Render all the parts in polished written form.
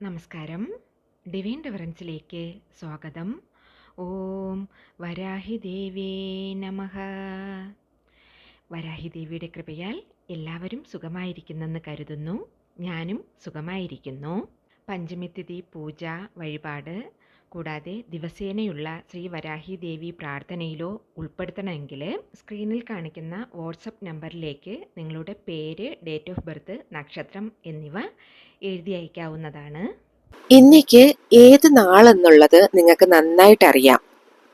നമസ്കാരം. ഡിവൈൻ ഡിഫറൻസിലേക്ക് സ്വാഗതം. ഓം വരാഹി ദേവേ നമഃ. വരാഹി ദേവിയുടെ കൃപയാൽ എല്ലാവരും സുഖമായിരിക്കുന്നെന്ന് കരുതുന്നു. ഞാനും സുഖമായിരിക്കുന്നു. പഞ്ചമിതിഥി പൂജ വഴിപാട് കൂടാതെ ദിവസേനയുള്ള ശ്രീ വരാഹി ദേവി പ്രാർത്ഥനയിലോ ഉൾപ്പെടുത്തണമെങ്കിൽ സ്ക്രീനിൽ കാണിക്കുന്ന വാട്സപ്പ് നമ്പറിലേക്ക് നിങ്ങളുടെ പേര്, ഡേറ്റ് ഓഫ് ബർത്ത്, നക്ഷത്രം എന്നിവ എഴുതി അയക്കാവുന്നതാണ്. ഇന്നേക്ക് ഏത് നാളെന്നുള്ളത് നിങ്ങൾക്ക് നന്നായിട്ട് അറിയാം.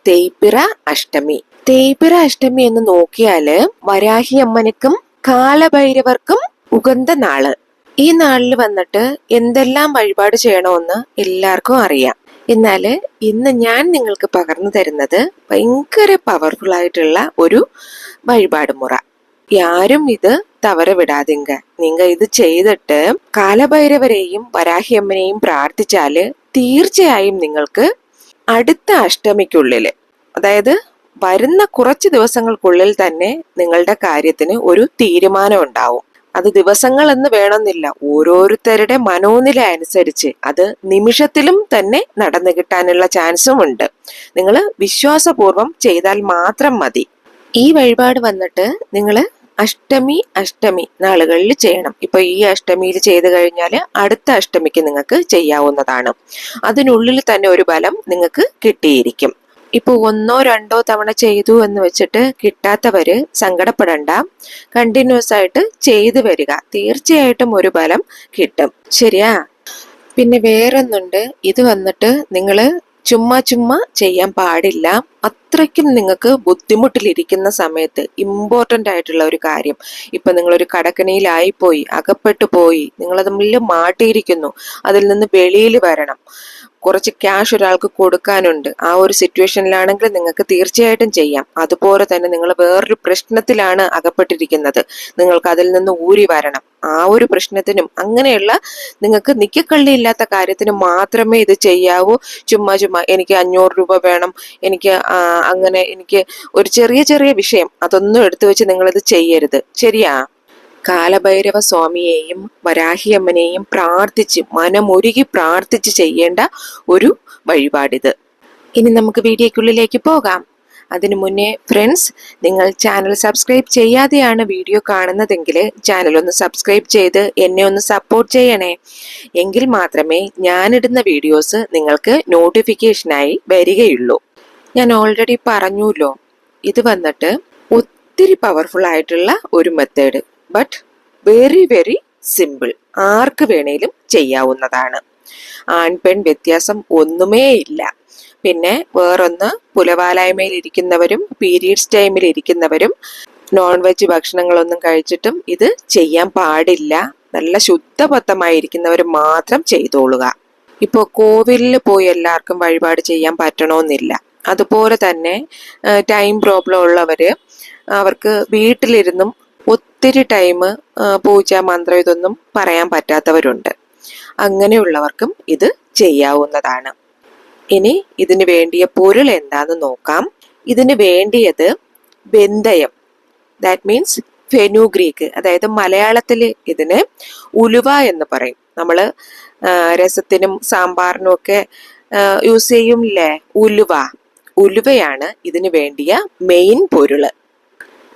തേയ്പിറ അഷ്ടമി. തേയ്പിറ അഷ്ടമി എന്ന് നോക്കിയാല് വരാഹി അമ്മനക്കും കാലഭൈരവർക്കും ഉകந்த നാള്. ഈ നാളിൽ വന്നിട്ട് എന്തെല്ലാം വഴിപാട് ചെയ്യണമെന്ന് എല്ലാവർക്കും അറിയാം. എന്നാല് ഇന്ന് ഞാൻ നിങ്ങൾക്ക് പകർന്നു തരുന്നത് ഭയങ്കര പവർഫുൾ ആയിട്ടുള്ള ഒരു വഴിപാട് മുറ. யாரும் ഇത് തവറ വിടാതിങ്ക. നിങ്ങൾ ഇത് ചെയ്തിട്ട് കാലഭൈരവരെയും വരാഹിയമ്മനെയും പ്രാർത്ഥിച്ചാല് തീർച്ചയായും നിങ്ങൾക്ക് അടുത്ത അഷ്ടമിക്കുള്ളില്, അതായത് വരുന്ന കുറച്ച് ദിവസങ്ങൾക്കുള്ളിൽ തന്നെ നിങ്ങളുടെ കാര്യത്തിന് ഒരു തീരുമാനം ഉണ്ടാവും. അത് ദിവസങ്ങൾ എന്ന് വേണമെന്നില്ല, ഓരോരുത്തരുടെ മനോനില അനുസരിച്ച് അത് നിമിഷത്തിലും തന്നെ നടന്നു കിട്ടാനുള്ള ചാൻസും ഉണ്ട്. നിങ്ങൾ വിശ്വാസപൂർവം ചെയ്താൽ മാത്രം മതി. ഈ വഴിപാട് വന്നിട്ട് നിങ്ങള് അഷ്ടമി നാളുകളിൽ ചെയ്യണം. ഇപ്പൊ ഈ അഷ്ടമിയിൽ ചെയ്തു കഴിഞ്ഞാൽ അടുത്ത അഷ്ടമിക്ക് നിങ്ങൾക്ക് ചെയ്യാവുന്നതാണ്. അതിനുള്ളിൽ തന്നെ ഒരു ബലം നിങ്ങൾക്ക് കിട്ടിയിരിക്കും. ഇപ്പൊ 1-2 തവണ ചെയ്തു എന്ന് വെച്ചിട്ട് കിട്ടാത്തവര് സങ്കടപ്പെടണ്ട. കണ്ടിന്യൂസ് ആയിട്ട് ചെയ്തു വരിക, തീർച്ചയായിട്ടും ഒരു ബലം കിട്ടും. ശരിയാ? പിന്നെ വേറൊന്നുണ്ട്, ഇത് വന്നിട്ട് നിങ്ങള് ചുമ്മാ ചെയ്യാൻ പാടില്ല. അത്രയ്ക്കും നിങ്ങൾക്ക് ബുദ്ധിമുട്ടിലിരിക്കുന്ന സമയത്ത് ഇമ്പോർട്ടൻ്റ് ആയിട്ടുള്ള ഒരു കാര്യം, ഇപ്പൊ നിങ്ങളൊരു കടക്കണിയിലായിപ്പോയി, അകപ്പെട്ടു പോയി, നിങ്ങൾ തമ്മിൽ മാട്ടിയിരിക്കുന്നു, അതിൽ നിന്ന് വെളിയിൽ വരണം, കുറച്ച് ക്യാഷ് ഒരാൾക്ക് കൊടുക്കാനുണ്ട്, ആ ഒരു സിറ്റുവേഷനിലാണെങ്കിൽ നിങ്ങൾക്ക് തീർച്ചയായിട്ടും ചെയ്യാം. അതുപോലെ തന്നെ നിങ്ങൾ വേറൊരു പ്രശ്നത്തിലാണ് അകപ്പെട്ടിരിക്കുന്നത്, നിങ്ങൾക്ക് അതിൽ നിന്ന് ഊരി വരണം, ആ ഒരു പ്രശ്നത്തിനും അങ്ങനെയുള്ള നിങ്ങൾക്ക് നിക്കക്കള്ളിയില്ലാത്ത കാര്യത്തിന് മാത്രമേ ഇത് ചെയ്യാവൂ. ചുമ്മാ എനിക്ക് 500 രൂപ വേണം, എനിക്ക് അങ്ങനെ എനിക്ക് ഒരു ചെറിയ വിഷയം, അതൊന്നും എടുത്തു വെച്ച് നിങ്ങളിത് ചെയ്യരുത്. ശരിയാ? കാലഭൈരവ സ്വാമിയെയും വരാഹിയമ്മനെയും പ്രാർത്ഥിച്ച്, മനമൊരുകി പ്രാർത്ഥിച്ച് ചെയ്യേണ്ട ഒരു വഴിപാടിത്. ഇനി നമുക്ക് വീഡിയോക്കുള്ളിലേക്ക് പോകാം. അതിനു മുന്നേ ഫ്രണ്ട്സ്, നിങ്ങൾ ചാനൽ സബ്സ്ക്രൈബ് ചെയ്യാതെയാണ് വീഡിയോ കാണുന്നതെങ്കിൽ ചാനൽ ഒന്ന് സബ്സ്ക്രൈബ് ചെയ്ത് എന്നെ ഒന്ന് സപ്പോർട്ട് ചെയ്യണേ. എങ്കിൽ മാത്രമേ ഞാനിടുന്ന വീഡിയോസ് നിങ്ങൾക്ക് നോട്ടിഫിക്കേഷനായി വരികയുള്ളൂ. ഞാൻ ഓൾറെഡി പറഞ്ഞല്ലോ, ഇത് വന്നിട്ട് ഒത്തിരി പവർഫുൾ ആയിട്ടുള്ള ഒരു മെത്തേഡ്, ബട്ട് വെരി സിമ്പിൾ. ആർക്ക് വേണേലും ചെയ്യാവുന്നതാണ്. ആൺ പെൺ വ്യത്യാസം ഒന്നുമേ ഇല്ല. പിന്നെ വേറൊന്ന്, പുലവാലായ്മയിൽ ഇരിക്കുന്നവരും പീരീഡ്സ് ടൈമിൽ ഇരിക്കുന്നവരും നോൺ വെജ് ഭക്ഷണങ്ങളൊന്നും കഴിച്ചിട്ടും ഇത് ചെയ്യാൻ പാടില്ല. നല്ല ശുദ്ധബദ്ധമായിരിക്കുന്നവർ മാത്രം ചെയ്തോളുക. ഇപ്പോൾ കോവിലിൽ പോയി എല്ലാവർക്കും വഴിപാട് ചെയ്യാൻ പറ്റണമെന്നില്ല. അതുപോലെ തന്നെ ടൈം പ്രോബ്ലം ഉള്ളവര്, അവർക്ക് വീട്ടിലിരുന്നും ഒത്തിരി ടൈം പൂജ മന്ത്രം ഇതൊന്നും പറയാൻ പറ്റാത്തവരുണ്ട്. അങ്ങനെയുള്ളവർക്കും ഇത് ചെയ്യാവുന്നതാണ്. ഇനി ഇതിന് വേണ്ടിയ പൊരുൾ എന്താന്ന് നോക്കാം. ഇതിന് വേണ്ടിയത് വെന്തയം, ദാറ്റ് മീൻസ് ഫെനുഗ്രീക്ക്, അതായത് മലയാളത്തിൽ ഇതിന് ഉലുവ എന്ന് പറയും. നമ്മള് രസത്തിനും സാമ്പാറിനും ഒക്കെ യൂസ് ചെയ്യൂല്ലേ ഉലുവയാണ് ഇതിന് വേണ്ടിയ മെയിൻ പൊരുള്.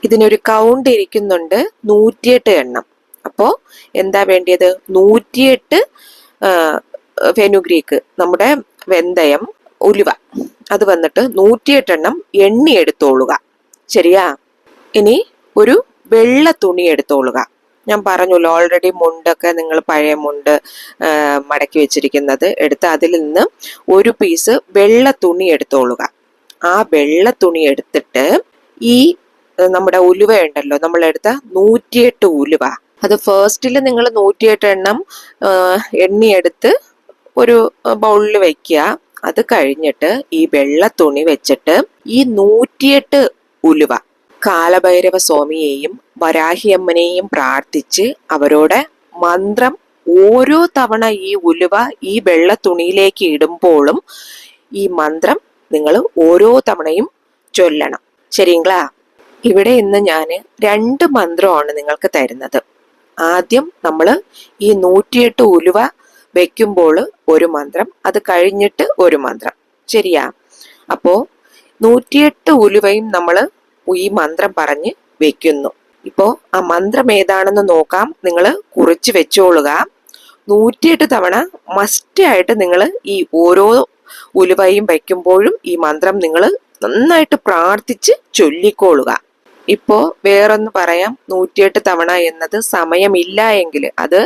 ഇതിനൊരു കൗണ്ട് ഇരിക്കുന്നുണ്ട്, 108 എണ്ണം. അപ്പോ എന്താ വേണ്ടിയത്? 108 ഫെനുഗ്രീക്ക്, നമ്മുടെ വെന്തയം, ഉലുവ, അത് വന്നിട്ട് 108 എണ്ണം എണ്ണി എടുത്തോളുക. ശരിയാ? ഇനി ഒരു വെള്ള തുണി എടുത്തോളുക. ഞാൻ പറഞ്ഞല്ലോ ഓൾറെഡി, മുണ്ടൊക്കെ നിങ്ങൾ പഴയ മുണ്ട് മടക്കി വെച്ചിരിക്കുന്നത് എടുത്ത് അതിൽ നിന്ന് ഒരു പീസ് വെള്ള തുണി എടുത്തോളുക. ആ വെള്ള തുണി എടുത്തിട്ട് ഈ നമ്മുടെ ഉലുവ ഉണ്ടല്ലോ, നമ്മളെടുത്ത 108 ഉലുവ, അത് ഫസ്റ്റിൽ നിങ്ങൾ 108 എണ്ണം എണ്ണിയെടുത്ത് ഒരു ബൗളിൽ വെക്കുക. അത് കഴിഞ്ഞിട്ട് ഈ വെള്ള തുണി വെച്ചിട്ട് ഈ 108 ഉലുവ കാലഭൈരവ സ്വാമിയെയും വരാഹിയമ്മനെയും പ്രാർത്ഥിച്ച് അവരോട് മന്ത്രം ഓരോ തവണ ഈ ഉലുവ ഈ വെള്ള തുണിയിലേക്ക് ഇടുമ്പോഴും ഈ മന്ത്രം നിങ്ങൾ ഓരോ തവണയും ചൊല്ലണം. ശരിങ്ങളാ? ഇവിടെ ഇന്ന് ഞാൻ 2 മന്ത്രമാണ് നിങ്ങൾക്ക് തരുന്നത്. ആദ്യം നമ്മൾ ഈ 108 ഉലുവ വെക്കുമ്പോൾ ഒരു മന്ത്രം, അത് കഴിഞ്ഞിട്ട് ഒരു മന്ത്രം. ശരിയാ? അപ്പോ 108 ഉലുവയും നമ്മൾ ഈ മന്ത്രം പറഞ്ഞ് വെക്കുന്നു. ഇപ്പോ ആ മന്ത്രം ഏതാണെന്ന് നോക്കാം. നിങ്ങൾ കുറിച്ച് വെച്ചോളുക. 108 തവണ മസ്റ്റ് ആയിട്ട് നിങ്ങൾ ഈ ഓരോ ഉലുവയും വയ്ക്കുമ്പോഴും ഈ മന്ത്രം നിങ്ങൾ നന്നായിട്ട് പ്രാർത്ഥിച്ച് ചൊല്ലിക്കോളുക. ഇപ്പോ വേറൊന്ന് പറയാം. 108 തവണ എന്നത് സമയമില്ല എങ്കിൽ, അത്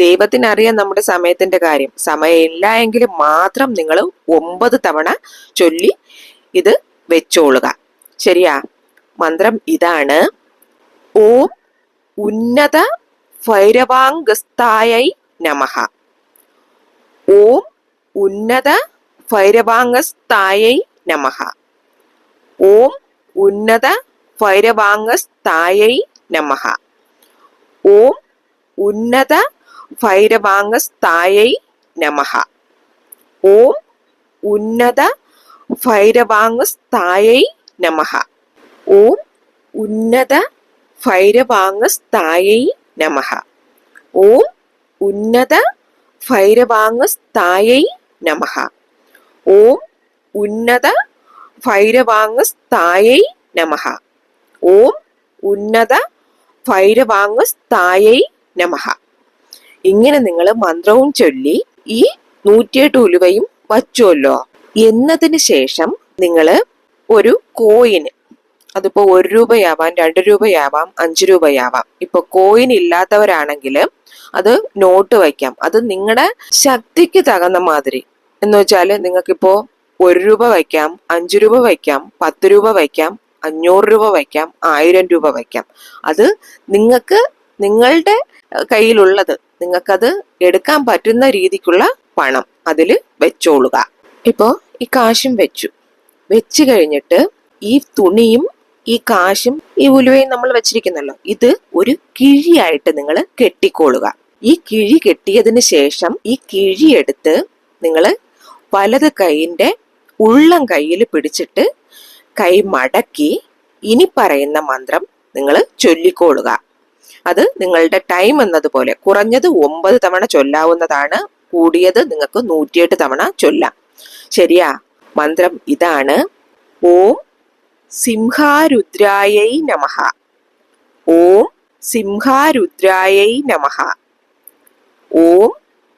ദൈവത്തിനറിയാം നമ്മുടെ സമയത്തിന്റെ കാര്യം. സമയമില്ല എങ്കിൽ മാത്രം നിങ്ങൾ 9 തവണ ചൊല്ലി ഇത് വെച്ചോളുക. ശരിയാ? മന്ത്രം ഇതാണ്: ഓം ഉന്നത ഭൈരവാംഗസ്തായൈ നമഃ. ഓം ഉന്നത ഭൈരവാംഗസ്തായൈ നമഃ. ഓം ഉന്നത ഭൈരവാംഗസ്തായൈ നമഃ. ഓം ഉന്നത ഭൈരവാംഗസ്തായൈ നമഃ. ഓം ഉന്നത ഭൈരവാംഗസ്തായൈ നമഃ. ഓം ഉന്നത ഭൈരവാംഗസ്തായൈ നമഃ. ഓം ഉന്നത ഭൈരവാംഗസ്തായൈ നമഃ. ഓം ഉന്നത ഭൈരവാംഗസ്തായൈ നമഃ. ഓം ഉന്നത ഭൈരവാംഗസ്തായൈ നമഃ. ഇങ്ങനെ നിങ്ങൾ മന്ത്രവും ചൊല്ലി ഈ 108 ഉലുവയും വച്ചുവല്ലോ. എന്നതിന് ശേഷം നിങ്ങൾ ഒരു കോയിന്, അതിപ്പോ 1 രൂപയാവാം, 2 രൂപയാവാം, 5 രൂപയാവാം. ഇപ്പൊ കോയിൻ ഇല്ലാത്തവരാണെങ്കിൽ അത് നോട്ട് വയ്ക്കാം. അത് നിങ്ങളുടെ ശക്തിക്ക് തകുന്ന മാതിരി. എന്ന് വെച്ചാല് നിങ്ങൾക്കിപ്പോ 1 രൂപ വയ്ക്കാം, 5 രൂപ വയ്ക്കാം, 10 രൂപ വയ്ക്കാം, 500 രൂപ വയ്ക്കാം, 1000 രൂപ വയ്ക്കാം. അത് നിങ്ങൾക്ക് നിങ്ങളുടെ കയ്യിലുള്ളത്, നിങ്ങൾക്കത് എടുക്കാൻ പറ്റുന്ന രീതിക്കുള്ള പണം അതിൽ വെച്ചോളുക. ഇപ്പോ ഈ കാശും വെച്ചു കഴിഞ്ഞിട്ട് ഈ തുണിയും ഈ കാശും ഈ ഉലുവയും നമ്മൾ വെച്ചിരിക്കുന്നല്ലോ, ഇത് ഒരു കിഴിയായിട്ട് നിങ്ങൾ കെട്ടിക്കോളുക. ഈ കിഴി കെട്ടിയതിന് ശേഷം ഈ കിഴി എടുത്ത് നിങ്ങൾ വലത് കൈയിന്റെ ഉള്ളം കൈയിൽ പിടിച്ചിട്ട് കൈ മടക്കി ഇനി പറയുന്ന മന്ത്രം നിങ്ങൾ ചൊല്ലിക്കോളുക. അത് നിങ്ങളുടെ ടൈം എന്നതുപോലെ കുറഞ്ഞത് 9 തവണ ചൊല്ലാവുന്നതാണ്, കൂടിയത് നിങ്ങൾക്ക് 108 തവണ ചൊല്ലാം. ശരിയാ? മന്ത്രം ഇതാണ്: ഓം സിംഹാരുദ്രായൈ നമഃ. ഓം സിംഹാരുദ്രായൈ നമഃ. ഓം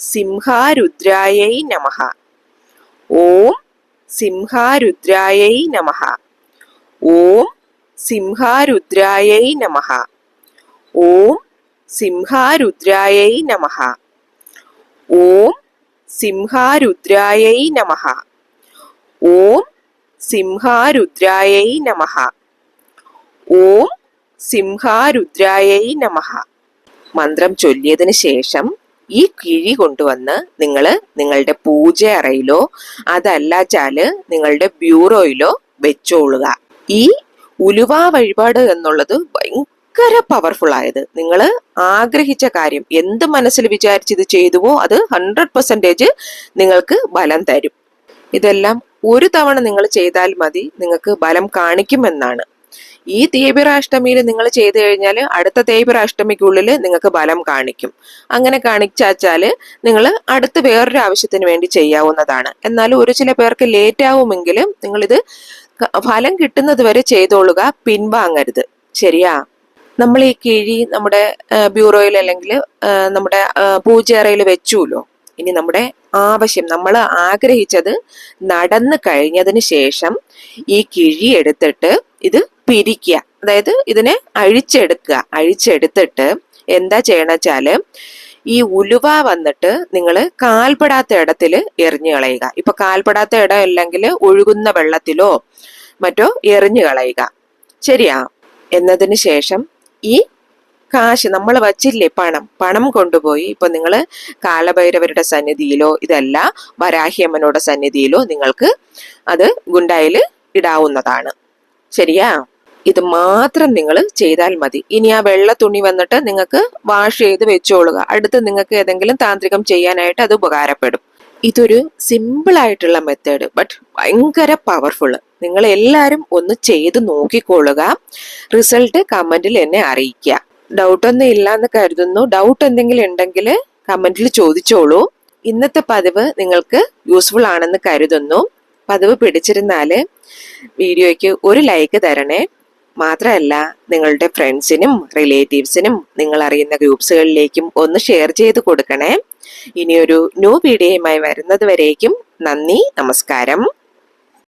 സിംഹാരുദ്രായൈ നമഃ. ഓം സിംഹാരുദ്രായൈ നമഃ. ഓം സിംഹാരുദ്രായൈ നമഃ. ഓം സിംഹാരുദ്രായൈ നമഃ. ഓം സിംഹാരുദ്രായൈ നമഃ. ഓം സിംഹാരുദ്രായൈ നമഃ. ഓം സിംഹാരുദ്രായൈ നമഃ. മന്ത്രം ചൊല്ലിയതിന് ശേഷം ഈ കിഴി കൊണ്ടുവന്ന് നിങ്ങൾ നിങ്ങളുടെ പൂജ അറയിലോ അതല്ലാച്ചാല് നിങ്ങളുടെ ബ്യൂറോയിലോ വെച്ചോളുക. ഈ ഉലുവ വഴിപാട് എന്നുള്ളത് ഭയങ്കര പവർഫുൾ ആയത്, നിങ്ങൾ ആഗ്രഹിച്ച കാര്യം എന്ത് മനസ്സിൽ വിചാരിച്ച് ഇത് ചെയ്തുവോ അത് 100% നിങ്ങൾക്ക് ബലം തരും. ഇതെല്ലാം ഒരു തവണ നിങ്ങൾ ചെയ്താൽ മതി, നിങ്ങൾക്ക് ബലം കാണിക്കുമെന്നാണ്. ഈ തേയ്പിറ അഷ്ടമിയിൽ നിങ്ങൾ ചെയ്തു കഴിഞ്ഞാൽ അടുത്ത തേയ്പിറ അഷ്ടമിക്കുള്ളിൽ നിങ്ങൾക്ക് ബലം കാണിക്കും. അങ്ങനെ കാണിച്ചാല് നിങ്ങൾ അടുത്ത് വേറൊരു ആവശ്യത്തിന് വേണ്ടി ചെയ്യാവുന്നതാണ്. എന്നാലും ഒരു ചില പേർക്ക് ലേറ്റ് ആവുമെങ്കിലും നിങ്ങളിത് ഫലം കിട്ടുന്നത് വരെ ചെയ്തോളുക, പിൻവാങ്ങരുത്. ശരിയാ? നമ്മൾ ഈ കിഴി നമ്മുടെ ബ്യൂറോയിൽ അല്ലെങ്കിൽ നമ്മുടെ പൂജയറയിൽ വെച്ചുല്ലോ. ഇനി നമ്മുടെ ആവശ്യം, നമ്മൾ ആഗ്രഹിച്ചത് നടന്നു കഴിഞ്ഞതിന് ശേഷം ഈ കിഴി എടുത്തിട്ട് ഇത് പിരിക്കുക, അതായത് ഇതിനെ അഴിച്ചെടുത്തിട്ട് എന്താ ചെയ്യണമെച്ചാല് ഈ ഉലുവ വന്നിട്ട് നിങ്ങൾ കാൽപ്പെടാത്ത ഇടത്തില് എറിഞ്ഞു കളയുക. ഇപ്പൊ കാൽപ്പെടാത്ത ഇടം അല്ലെങ്കിൽ ഒഴുകുന്ന വെള്ളത്തിലോ മറ്റോ എറിഞ്ഞു കളയുക. ശരിയാ? എന്നതിന് ശേഷം ഈ കാശ് നമ്മൾ വച്ചില്ലേ, പണം കൊണ്ടുപോയി ഇപ്പൊ നിങ്ങൾ കാലഭൈരവരുടെ സന്നിധിയിലോ ഇതല്ല വരാഹിയമ്മനോടെ സന്നിധിയിലോ നിങ്ങൾക്ക് അത് ഗുണ്ടായില് ഇടാവുന്നതാണ്. ശരിയാ? ഇത് മാത്രം നിങ്ങൾ ചെയ്താൽ മതി. ഇനി ആ വെള്ള തുണി വന്നിട്ട് നിങ്ങൾക്ക് വാഷ് ചെയ്ത് വെച്ചോളുക. അടുത്ത് നിങ്ങൾക്ക് ഏതെങ്കിലും താന്ത്രികം ചെയ്യാനായിട്ട് അത് ഉപകാരപ്പെടും. ഇതൊരു സിമ്പിൾ ആയിട്ടുള്ള മെത്തേഡ്, ബട്ട് ഭയങ്കര പവർഫുൾ. നിങ്ങൾ എല്ലാവരും ഒന്ന് ചെയ്ത് നോക്കിക്കൊള്ളുക. റിസൾട്ട് കമന്റിൽ എന്നെ അറിയിക്കുക. ഡൗട്ട് ഒന്നും ഇല്ല എന്ന് കരുതുന്നു. ഡൗട്ട് എന്തെങ്കിലും ഉണ്ടെങ്കിൽ കമന്റിൽ ചോദിച്ചോളൂ. ഇന്നത്തെ പതിവ് നിങ്ങൾക്ക് യൂസ്ഫുൾ ആണെന്ന് കരുതുന്നു. പതിവ് പിടിച്ചിരുന്നാല് വീഡിയോയ്ക്ക് ഒരു ലൈക്ക് തരണേ. മാത്രമല്ല നിങ്ങളുടെ ഫ്രണ്ട്സിനും റിലേറ്റീവ്സിനും നിങ്ങൾ അറിയുന്ന ഗ്രൂപ്പ്സുകളിലേക്കും ഒന്ന് ഷെയർ ചെയ്ത് കൊടുക്കണേ. ഇനിയൊരു ന്യൂ വീഡിയോയുമായി വരുന്നത് വരേക്കും നന്ദി, നമസ്കാരം.